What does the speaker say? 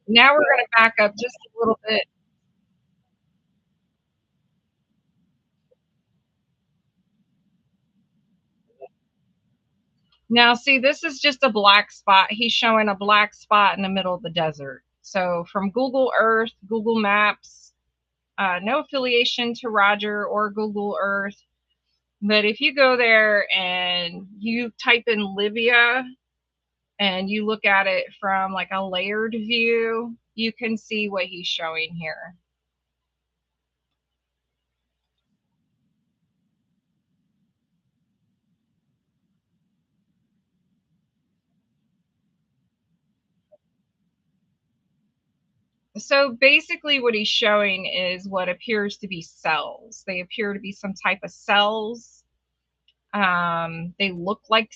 Now we're going to back up just a little bit. Now, see, this is just a black spot. He's showing a black spot in the middle of the desert. So from Google Earth, Google Maps, no affiliation to Roger or Google Earth. But if you go there and you type in Libya and you look at it from like a layered view, you can see what he's showing here. So basically what he's showing is what appears to be cells. They appear to be some type of cells. They look like